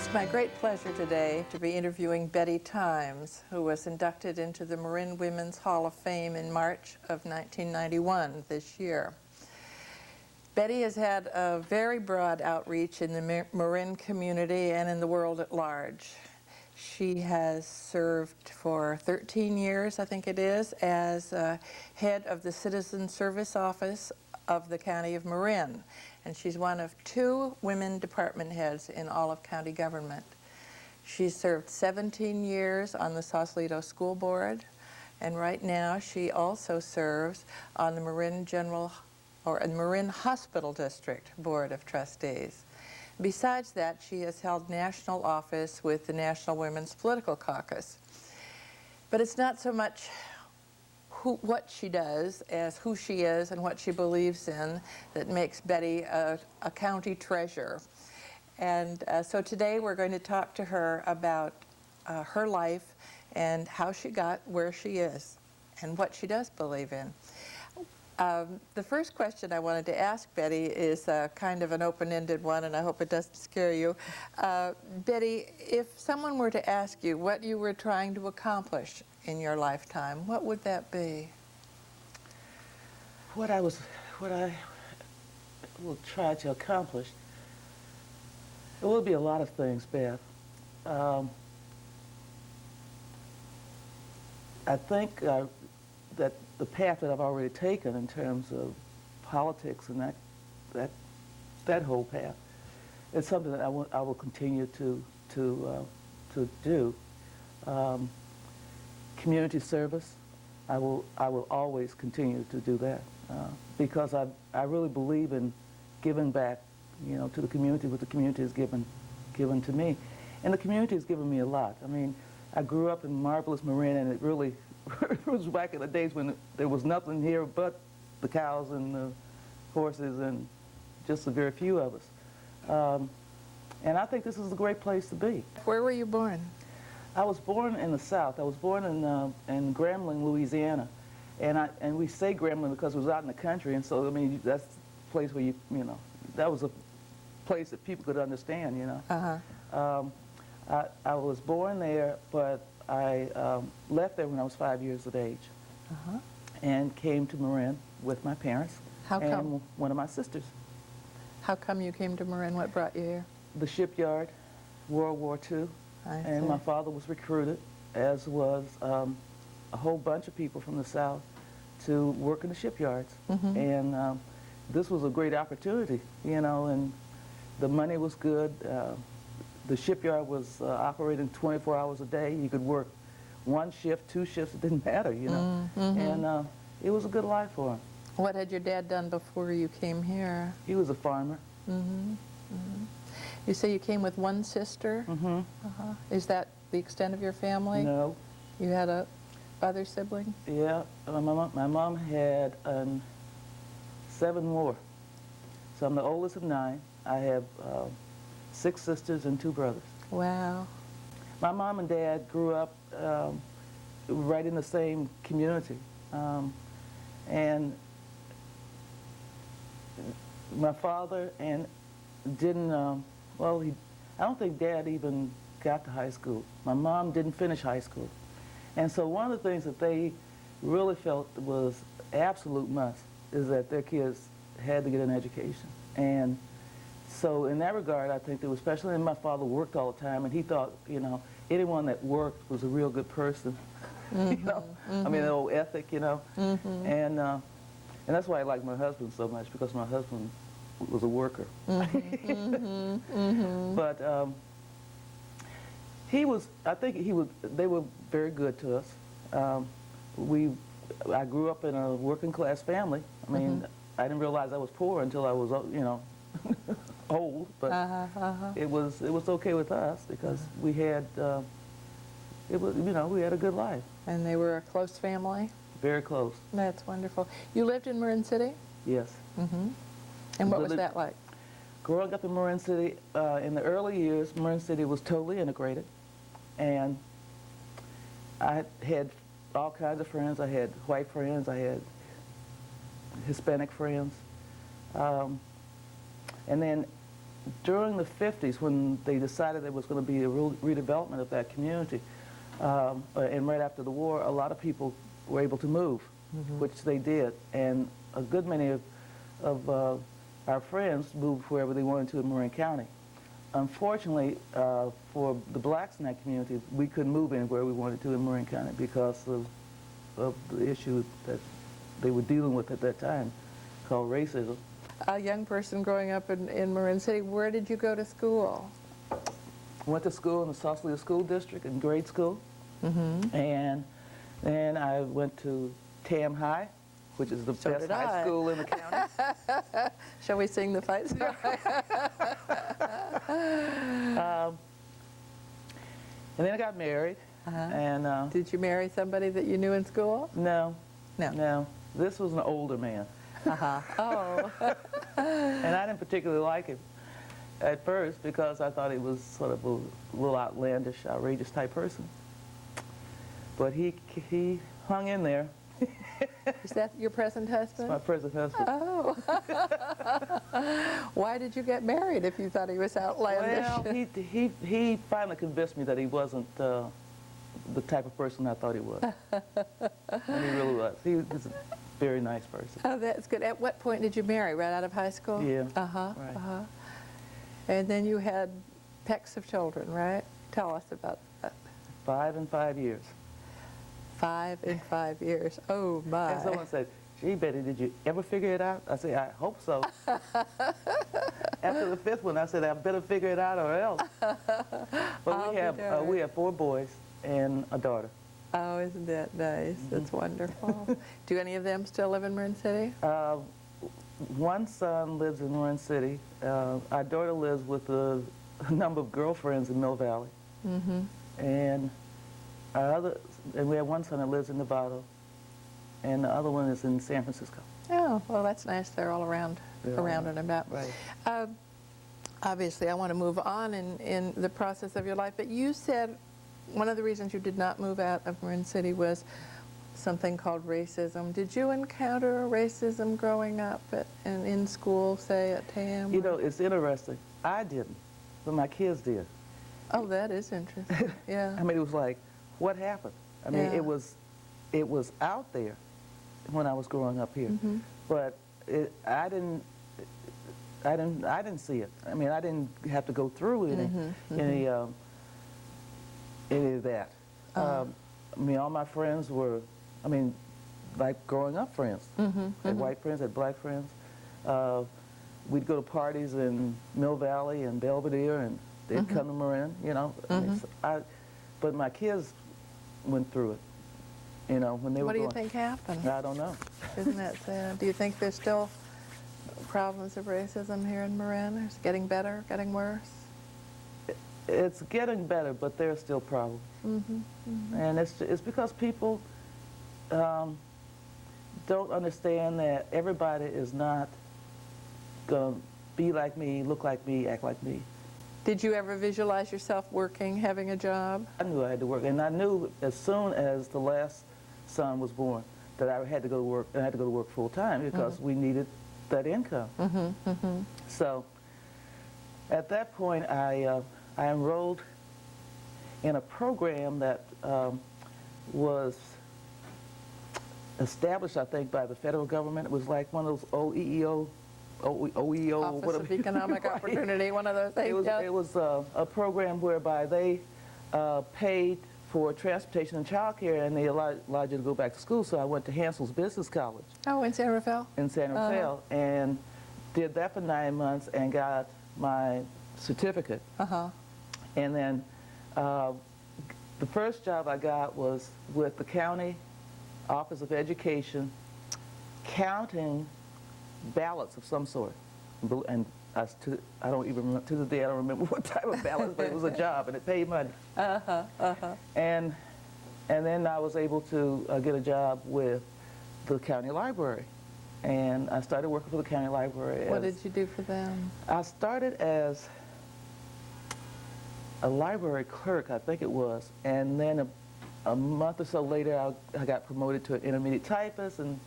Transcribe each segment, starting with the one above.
It's my great pleasure today to be interviewing Betty Times, who was inducted into the Marin Women's Hall of Fame in March of 1991 this year. Betty has had a very broad outreach in the Marin community and in the world at large. She has served for 13 years, I think it is, as head of the Citizen Service Office of the County of Marin. And she's one of 2 women department heads in all of county government. She's served 17 years on the Sausalito School Board, and right now she also serves on the Marin Marin Hospital District Board of Trustees. Besides that, she has held national office with the National Women's Political Caucus. But it's not so much what she does as who she is and what she believes in that makes Betty a county treasure. And so today we're going to talk to her about her life and how she got where she is and what she does believe in. The first question I wanted to ask Betty is kind of an open-ended one, and I hope it doesn't scare you. Betty, if someone were to ask you what you were trying to accomplish in your lifetime, what would that be? What I will try to accomplish, it will be a lot of things, Beth. I think that the path that I've already taken in terms of politics and that whole path, it's something that I will continue to do. Community service, I will always continue to do that because I really believe in giving back, you know, to the community what the community has given to me, and the community has given me a lot. I mean, I grew up in marvelous Marin, and it really it was back in the days when there was nothing here but the cows and the horses and just a very few of us. And I think this is a great place to be. Where were you born? I was born in the South. I was born in Grambling, Louisiana, and we say Grambling because it was out in the country, and so I mean that's a place where you know, that was a place that people could understand, you know. Uh-huh. I was born there, but I left there when I was 5 years of age, uh-huh, and came to Marin with my parents. How come? And one of my sisters. How come you came to Marin? What brought you here? The shipyard, World War II. And my father was recruited, as was a whole bunch of people from the South, to work in the shipyards. Mm-hmm. And this was a great opportunity, you know, and the money was good. The shipyard was operating 24 hours a day. You could work 1 shift, 2 shifts, it didn't matter, you know. Mm-hmm. And it was a good life for him. What had your dad done before you came here? He was a farmer. Mm-hmm. Mm-hmm. You say you came with 1 sister? Mm-hmm. Uh-huh. Is that the extent of your family? No. You had a other sibling? Yeah, my mom had 7 more. So I'm the oldest of 9. I have 6 sisters and 2 brothers. Wow. My mom and dad grew up right in the same community. And my father didn't, well, I don't think Dad even got to high school. My mom didn't finish high school. And so one of the things that they really felt was absolute must is that their kids had to get an education. And so in that regard, I think that especially my father worked all the time, and he thought, you know, anyone that worked was a real good person. Mm-hmm. You know, mm-hmm. I mean, the old ethic, you know. Mm-hmm. And that's why I like my husband so much, because my husband was a worker. Mm-hmm. Mm-hmm. Mm-hmm. But they were very good to us. I grew up in a working class family. I mean, mm-hmm. I didn't realize I was poor until I was, you know, old, but it was okay with us because we had, you know, we had a good life. And they were a close family? Very close. That's wonderful. You lived in Marin City? Yes. Mm-hmm. And what was that like? Growing up in Marin City, in the early years, Marin City was totally integrated. And I had all kinds of friends. I had white friends. I had Hispanic friends. And then during the 50s, when they decided there was going to be a real redevelopment of that community, and right after the war, a lot of people were able to move, which they did. And a good many of our friends moved wherever they wanted to in Marin County. Unfortunately, for the blacks in that community, we couldn't move anywhere we wanted to in Marin County because of the issue that they were dealing with at that time, called racism. A young person growing up in Marin City, where did you go to school? Went to school in the Sausalito School District in grade school, and then I went to Tam High, which is the best high school in the county. Shall we sing the fight song? And then I got married. And did you marry somebody that you knew in school? No. No. No. This was an older man. Oh. And I didn't particularly like him at first because I thought he was sort of a little outlandish, outrageous type person. But he hung in there. Is that your present husband? That's my present husband. Oh. Why did you get married if you thought he was outlandish? Well, he finally convinced me that he wasn't the type of person I thought he was. And he really was. He was a very nice person. Oh, that's good. At what point did you marry? Right out of high school? Yeah. Right. And then you had pecks of children, right? Tell us about that. 5 and 5 years. 5 and 5 years. Oh, my. And someone said, "Gee, Betty, did you ever figure it out?" I said, "I hope so." After the 5th one, I said, "I better figure it out or else." But we have 4 boys and a daughter. Oh, isn't that nice? That's wonderful. Do any of them still live in Marin City? One son lives in Marin City. Our daughter lives with a number of girlfriends in Mill Valley. And we have one son that lives in Nevada, and the other one is in San Francisco. Oh, well, that's nice. They're all around and about. Right. Obviously, I want to move on in the process of your life, but you said one of the reasons you did not move out of Marin City was something called racism. Did you encounter racism growing up in school, say at TAM? You know, it's interesting. I didn't, but my kids did. Oh, that is interesting. Yeah. I mean, it was like, what happened? I mean, it was out there when I was growing up here, but I didn't see it. I mean, I didn't have to go through any of that. I mean, all my friends were, I mean, like growing up friends. Had white friends, had black friends. We'd go to parties in Mill Valley and Belvedere, and they'd come to Marin, you know. I mean, but my kids went through it, you know, when they were What do you going. think happened? I don't know. Isn't that sad? Do you think there's still problems of racism here in Marin? Is it getting better, getting worse? It's getting better, but there's still problems. And it's because people don't understand that everybody is not going to be like me, look like me, act like me. Did you ever visualize yourself working, having a job? I knew I had to work, and I knew as soon as the last son was born that I had to go to work, and I had to go to work full time because we needed that income. So at that point, I enrolled in a program that was established, I think, by the federal government. It was like one of those OEO, Office whatever. of Economic Opportunity, one of those things. It was a program whereby they paid for transportation and childcare, and they allowed you to go back to school. So I went to Hansel's Business College. Oh, in San Rafael? In San Rafael, and did that for 9 months and got my certificate. And then the first job I got was with the county Office of Education, counting ballots of some sort. And I don't even remember, to the day I don't remember what type of ballots, but it was a job and it paid money. And then I was able to get a job with the county library. And I started working for the county library. What did you do for them? I started as a library clerk, I think it was, and then a month or so later I got promoted to an intermediate typist, and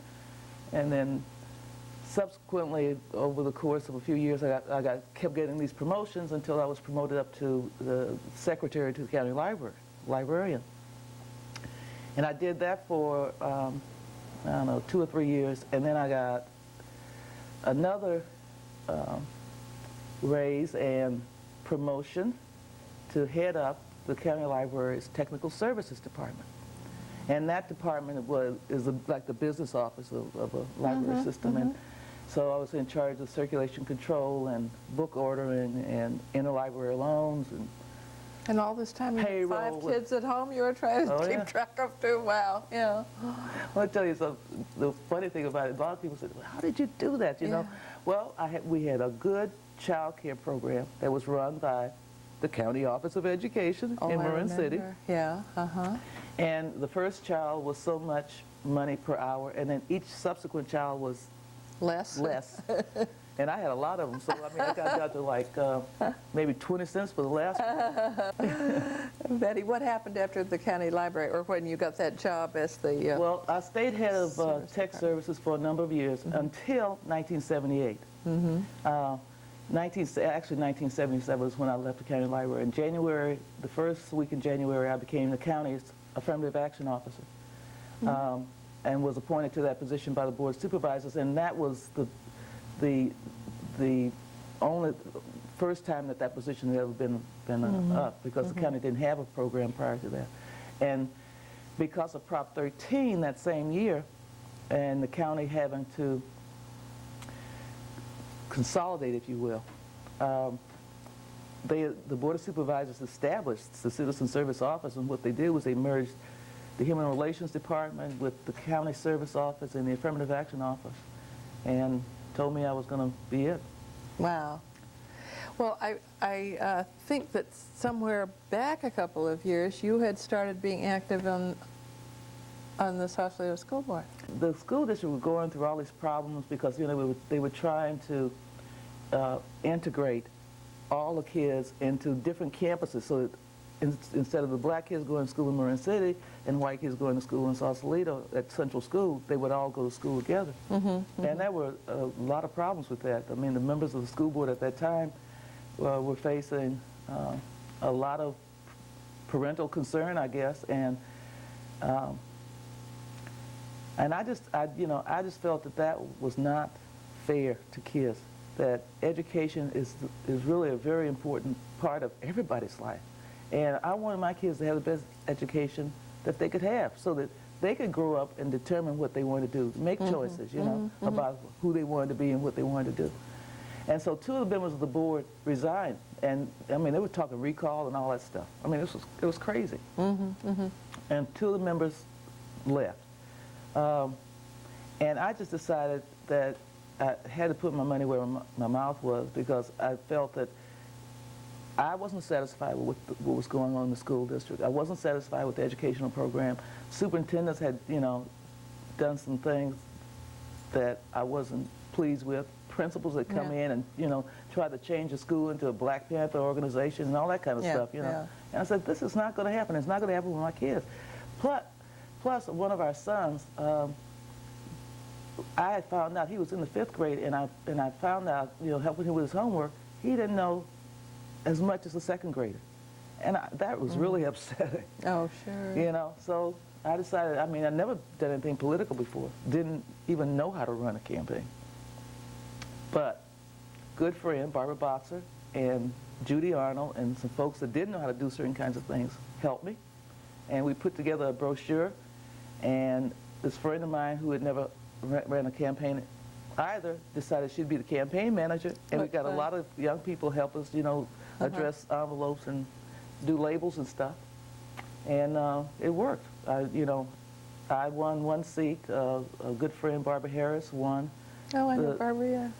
then subsequently, over the course of a few years, I kept getting these promotions until I was promoted up to the secretary to the county librarian. And I did that for, I don't know, 2 or 3 years, and then I got another raise and promotion to head up the county library's technical services department. And that department is like the business office of a library system. And so I was in charge of circulation control and book ordering and interlibrary loans and all this time you had 5 kids at home you were trying to keep track of too. Wow, yeah. Well, I'll tell you something. The funny thing about it, a lot of people said, well, how did you do that, you know? Well, we had a good child care program that was run by the County Office of Education in Marin City. Yeah, And the first child was so much money per hour, and then each subsequent child was less. And I had a lot of them, so I mean, I got down to like maybe 20 cents for the last one. Betty, what happened after the county library, or when you got that job as the... Well, I stayed head of tech services for a number of years until 1978. Actually, 1977 was when I left the county library. In January, the first week in January, I became the county's affirmative action officer, and was appointed to that position by the board of supervisors. And that was the only first time that position had ever been up, because the county didn't have a program prior to that. And because of Prop 13 that same year, and the county having to consolidate, if you will, the Board of Supervisors established the Citizen Service Office, and what they did was they merged the Human Relations Department with the County Service Office and the Affirmative Action Office, and told me I was going to be it. Wow. Well, I think that somewhere back a couple of years, you had started being active on the Sausalito School Board. The school district was going through all these problems because, you know, they were trying to integrate all the kids into different campuses, so that instead of the black kids going to school in Marin City and white kids going to school in Sausalito at Central School, they would all go to school together. And there were a lot of problems with that. I mean, the members of the school board at that time were facing a lot of parental concern, I guess, and I just felt that was not fair to kids. That education is really a very important part of everybody's life. And I wanted my kids to have the best education that they could have, so that they could grow up and determine what they wanted to do, make choices, you know, about who they wanted to be and what they wanted to do. And so 2 of the members of the board resigned, and I mean, they were talking recall and all that stuff. I mean, it was crazy. And 2 of the members left. And I just decided that I had to put my money where my mouth was, because I felt that I wasn't satisfied with what was going on in the school district. I wasn't satisfied with the educational program. Superintendents had, you know, done some things that I wasn't pleased with. Principals that come in and, you know, try to change the school into a Black Panther organization and all that kind of stuff, you know. And I said, this is not going to happen. It's not going to happen with my kids. Plus, one of our sons, I had found out he was in the 5th grade, and I found out, you know, helping him with his homework, he didn't know as much as a 2nd grader. And that was really upsetting. Oh, sure. You know, so I decided, I mean, I'd never done anything political before, didn't even know how to run a campaign. But good friend, Barbara Boxer, and Judy Arnold, and some folks that didn't know how to do certain kinds of things helped me. And we put together a brochure, and this friend of mine who had never ran a campaign either decided she'd be the campaign manager, and we got a lot of young people help us, you know, address envelopes and do labels and stuff, and it worked. You know, I won 1 seat. A good friend, Barbara Harris, won the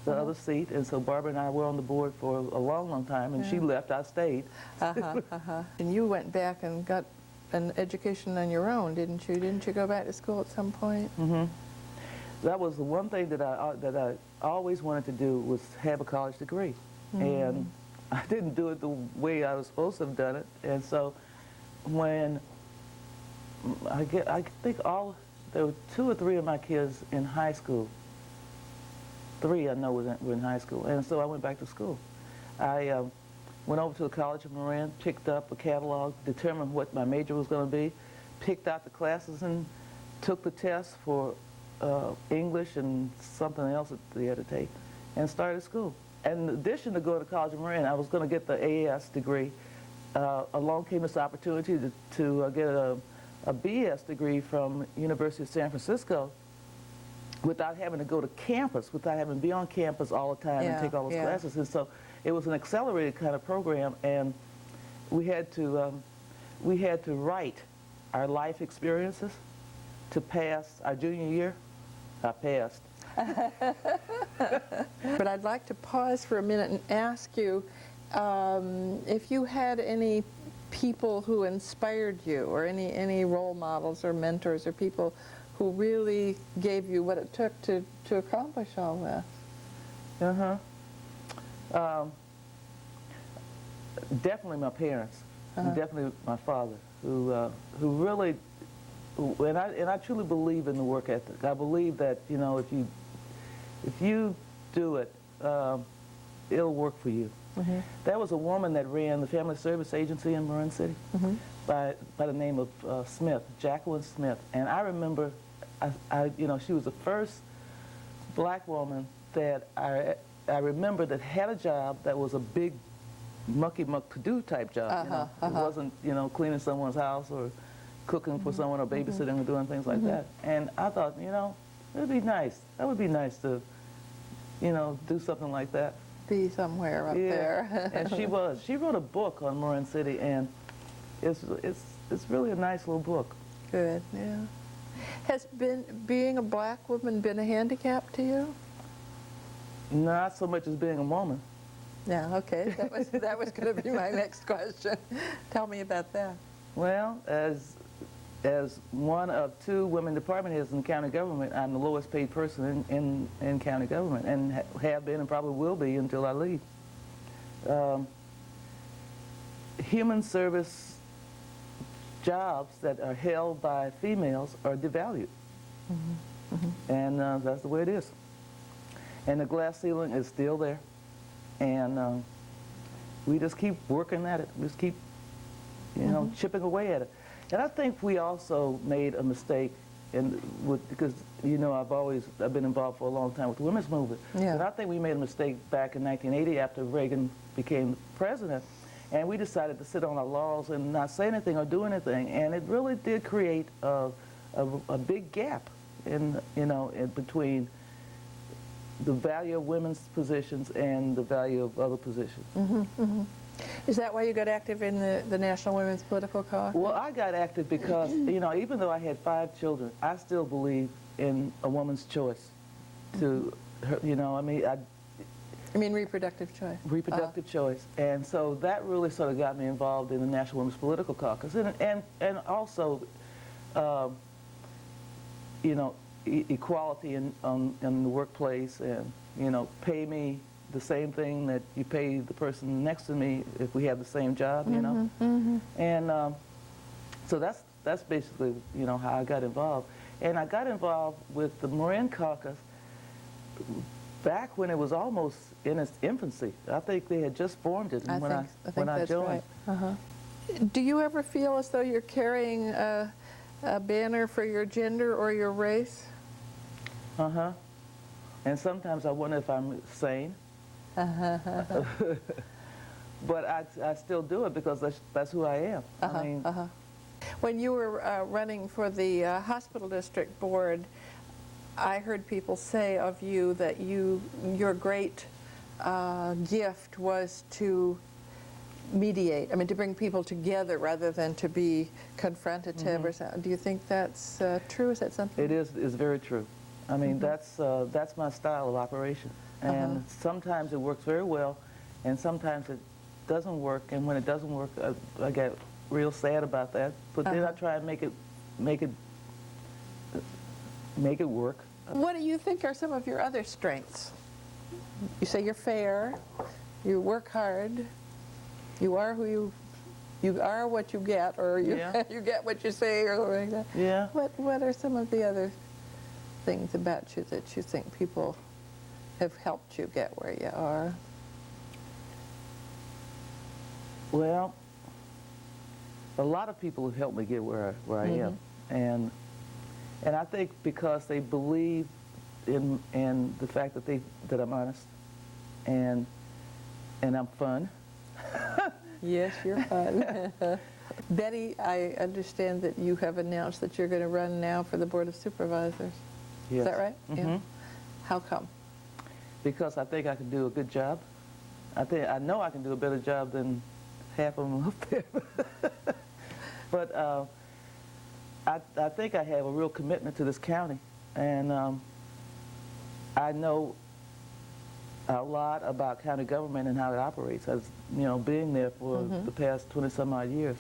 other seat, and so Barbara and I were on the board for a long, long time, and she left, I stayed. And you went back and got an education on your own, didn't you? Didn't you go back to school at some point? That was the one thing that I always wanted to do, was have a college degree. And I didn't do it the way I was supposed to have done it. And so when I think there were 2 or 3 of my kids in high school three I know were in high school, and so I went back to school. I went over to the College of Marin, picked up a catalog, determined what my major was going to be, picked out the classes, and took the test for English and something else that they had to take, and started school. And in addition to going to College of Marin, I was going to get the AAS degree. Along came this opportunity to get a BS degree from University of San Francisco without having to go to campus, without having to be on campus all the time and take all those classes. And so it was an accelerated kind of program, and we had to write our life experiences to pass our junior year. I passed. But I'd like to pause for a minute and ask you if you had any people who inspired you, or any role models or mentors or people who really gave you what it took to accomplish all this. Definitely my parents, definitely my father, who really, and I truly believe in the work ethic. I believe that, you know, if you do it, it'll work for you. There was a woman that ran the Family Service Agency in Marin City by the name of Smith, Jacqueline Smith, and I remember, you know, she was the first black woman that I remember that had a job that was a big mucky-muck-to-do type job. You know? It wasn't, you know, cleaning someone's house or cooking for someone or babysitting or doing things like that. And I thought, you know, it would be nice. That would be nice to, you know, do something like that. Be somewhere up there. And she was. She wrote a book on Marin City, and it's really a nice little book. Good, yeah. Has being a black woman been a handicap to you? Not so much as being a woman. Yeah, okay. That was going to be my next question. Tell me about that. Well, as one of two women department heads in county government, I'm the lowest paid person in county government, and have been and probably will be until I leave. Human service jobs that are held by females are devalued. And that's the way it is. And the glass ceiling is still there. And we just keep working at it. We just keep, you know, chipping away at it. And I think we also made a mistake because, you know, I've been involved for a long time with the women's movement. And I think we made a mistake back in 1980 after Reagan became president. And we decided to sit on our laurels and not say anything or do anything. And it really did create a big gap between the value of women's positions and the value of other positions. Is that why you got active in the National Women's Political Caucus? Well, I got active because, you know, even though I had 5 children, I still believe in a woman's choice to, you know, I mean, I mean reproductive choice. Reproductive choice. And so that really sort of got me involved in the National Women's Political Caucus. And also, you know, equality in the workplace, and, you know, pay me the same thing that you pay the person next to me if we have the same job, you know. And so that's basically, you know, how I got involved. And I got involved with the Marin Caucus back when it was almost in its infancy. I think they had just formed it when I joined. Right. Do you ever feel as though you're carrying a banner for your gender or your race? And sometimes I wonder if I'm sane. But I still do it because that's who I am. I mean, When you were running for the hospital district board, I heard people say of you that your great gift was to mediate. I mean, to bring people together rather than to be confrontative or something. Do you think that's true? Is that something? It is very true. I mean, that's my style of operation. And sometimes it works very well, and sometimes it doesn't work. And when it doesn't work, I get real sad about that. But then I try and make it work. What do you think are some of your other strengths? You say you're fair, you work hard, you are who you are what you get, or you you get what you say, or something like that. Yeah. What are some of the other things about you that you think people have helped you get where you are? Well, a lot of people have helped me get where I am, and I think because they believe in the fact that I'm honest, and I'm fun. Yes, you're fun. Betty, I understand that you have announced that you're going to run now for the Board of Supervisors. Yes. Is that right? Yeah. How come? Because I think I can do a good job. I know I can do a better job than half of them up there. But I think I have a real commitment to this county, and I know a lot about county government and how it operates, as you know, being there for the past 20-some odd years.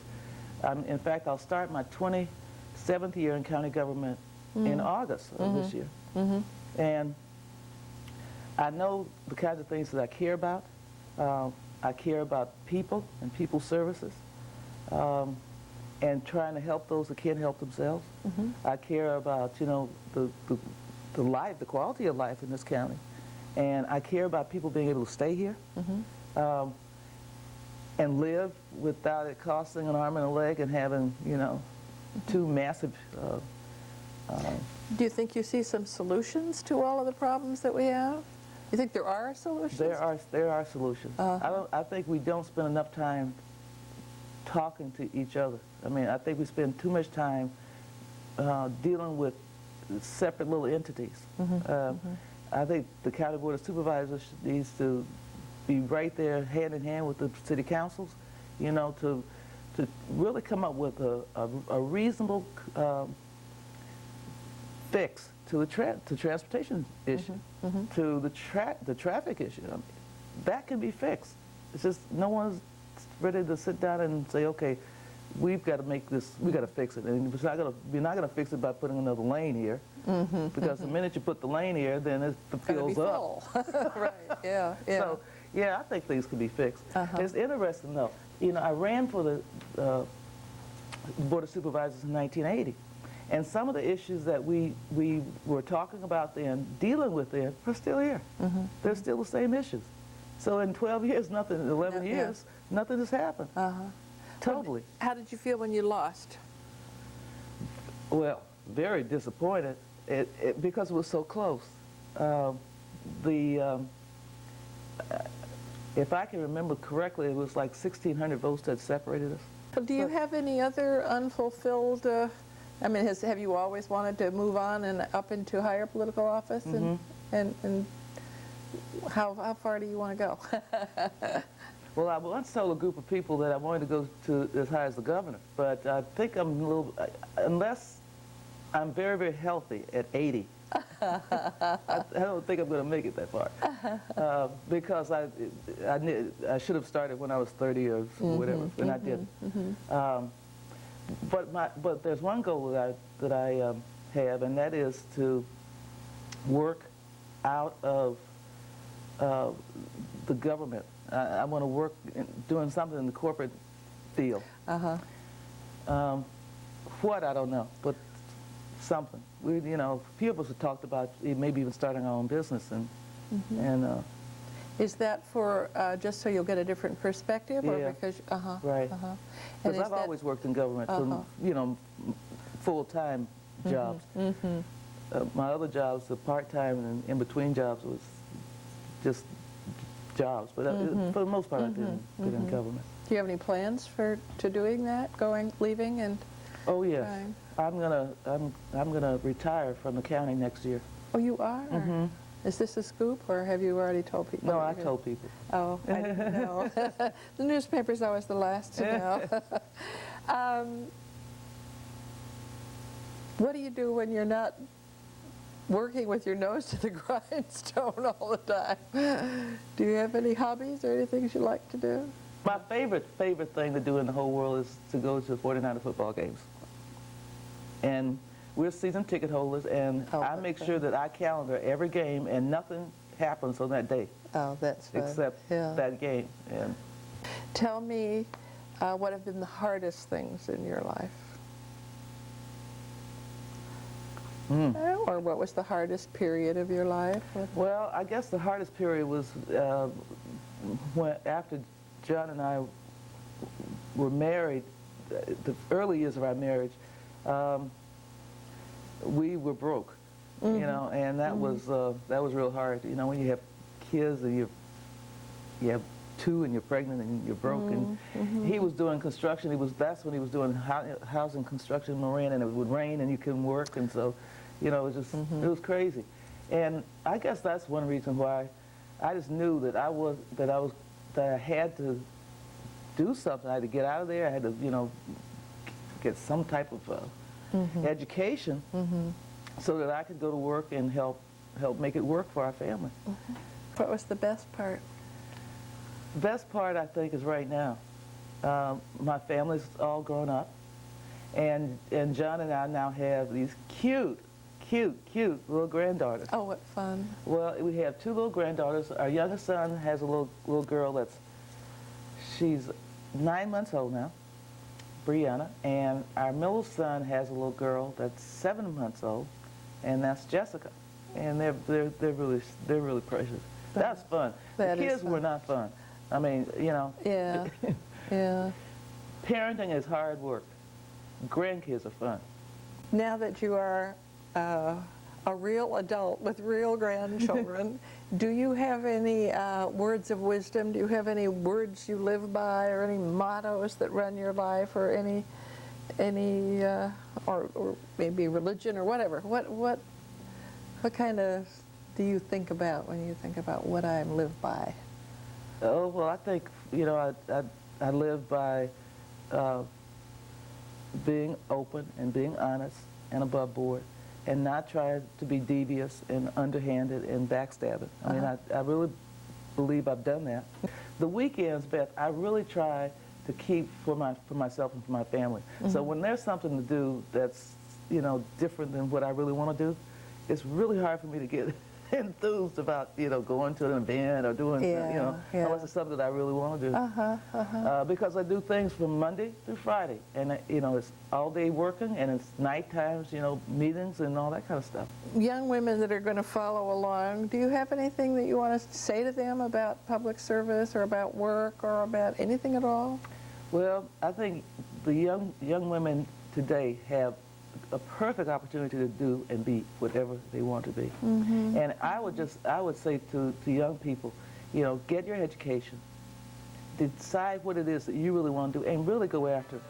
In fact, I'll start my 27th year in county government in August of this year. And I know the kinds of things that I care about. I care about people and people services, and trying to help those that can't help themselves. I care about, you know, the life, the quality of life in this county. And I care about people being able to stay here and live without it costing an arm and a leg and having, you know, two massive... Do you think you see some solutions to all of the problems that we have? You think there are solutions? There are solutions. I think we don't spend enough time talking to each other. I mean, I think we spend too much time dealing with separate little entities. I think the County Board of Supervisors needs to be right there hand in hand with the city councils, you know, to really come up with a reasonable fix to the transportation issue, to the traffic issue. I mean, that can be fixed. It's just no one's ready to sit down and say, okay, we've got to make this, we've got to fix it. And we're not going to fix it by putting another lane here, because the minute you put the lane here, then it fills up. Right, yeah, yeah. So, yeah, I think things can be fixed. It's interesting, though. You know, I ran for the Board of Supervisors in 1980. And some of the issues that we were talking about then, dealing with then, are still here. They're still the same issues. So in 12 years, nothing, 11 years, nothing has happened. Totally. How did you feel when you lost? Well, very disappointed, because it was so close. If I can remember correctly, it was like 1,600 votes that separated us. Do you have any other unfulfilled, I mean, have you always wanted to move on and up into higher political office? And how far do you want to go? Well, I once told a group of people that I wanted to go to as high as the governor, but I think I'm a little, unless I'm very, very healthy at 80, I don't think I'm going to make it that far, because I should have started when I was 30 or whatever, and I didn't. But there's one goal that I have, and that is to work out of the government. I want to work doing something in the corporate field. What, I don't know, but something. You know, a few of us have talked about maybe even starting our own business, and is that for just so you'll get a different perspective, or because right? Because I've always worked in government, for, you know, full-time jobs. My other jobs, the part-time and in-between jobs, was just jobs, but for the most part, I didn't get in government. Do you have any plans to doing that, leaving and? Oh yes, I'm gonna retire from the county next year. Oh, you are? Is this a scoop, or have you already told people? No, I told people. Oh, I didn't know. The newspaper's always the last to know. What do you do when you're not working with your nose to the grindstone all the time? Do you have any hobbies or anything you like to do? My favorite thing to do in the whole world is to go to 49er football games. And we're season ticket holders, and I make sure that I calendar every game, and nothing happens on that day. Oh, that's fun. Except that game. And tell me, what have been the hardest things in your life? Or what was the hardest period of your life? Well, I guess the hardest period was when, after John and I were married, the early years of our marriage, we were broke, you know, and that was real hard. You know, when you have kids and you have two and you're pregnant and you're broke. And he was doing construction. That's when he was doing housing construction in Marin, and it would rain and you couldn't work, and so, you know, it was just it was crazy. And I guess that's one reason why I just knew that I had to do something. I had to get out of there. I had to, you know, get some type of education so that I could go to work and help make it work for our family. What was the best part? The best part, I think, is right now. My family's all grown up, and John and I now have these cute little granddaughters. Oh, what fun. Well, we have two little granddaughters. Our youngest son has a little girl she's 9 months old now, Brianna, and our middle son has a little girl that's 7 months old, and that's Jessica. And they're really precious. That's fun. The kids were not fun. I mean, you know. Yeah, yeah. Parenting is hard work. Grandkids are fun. Now that you are a real adult with real grandchildren, do you have any words of wisdom? Do you have any words you live by, or any mottos that run your life, or any or maybe religion or whatever? What kind of do you think about when you think about what I live by? Oh, well, I think, you know, I live by being open and being honest and above board, and not try to be devious and underhanded and backstabbing. I mean, I really believe I've done that. The weekends, Beth, I really try to keep for myself and for my family. So when there's something to do that's, you know, different than what I really want to do, it's really hard for me to get enthused about, you know, going to an event or doing, you know, unless it's something that I really want to do. Because I do things from Monday through Friday, and you know, it's all day working, and it's night times, you know, meetings and all that kind of stuff. Young women that are going to follow along, do you have anything that you want to say to them about public service or about work or about anything at all? Well, I think the young women today have a perfect opportunity to do and be whatever they want to be. And I would say to young people, you know, get your education, decide what it is that you really want to do, and really go after it.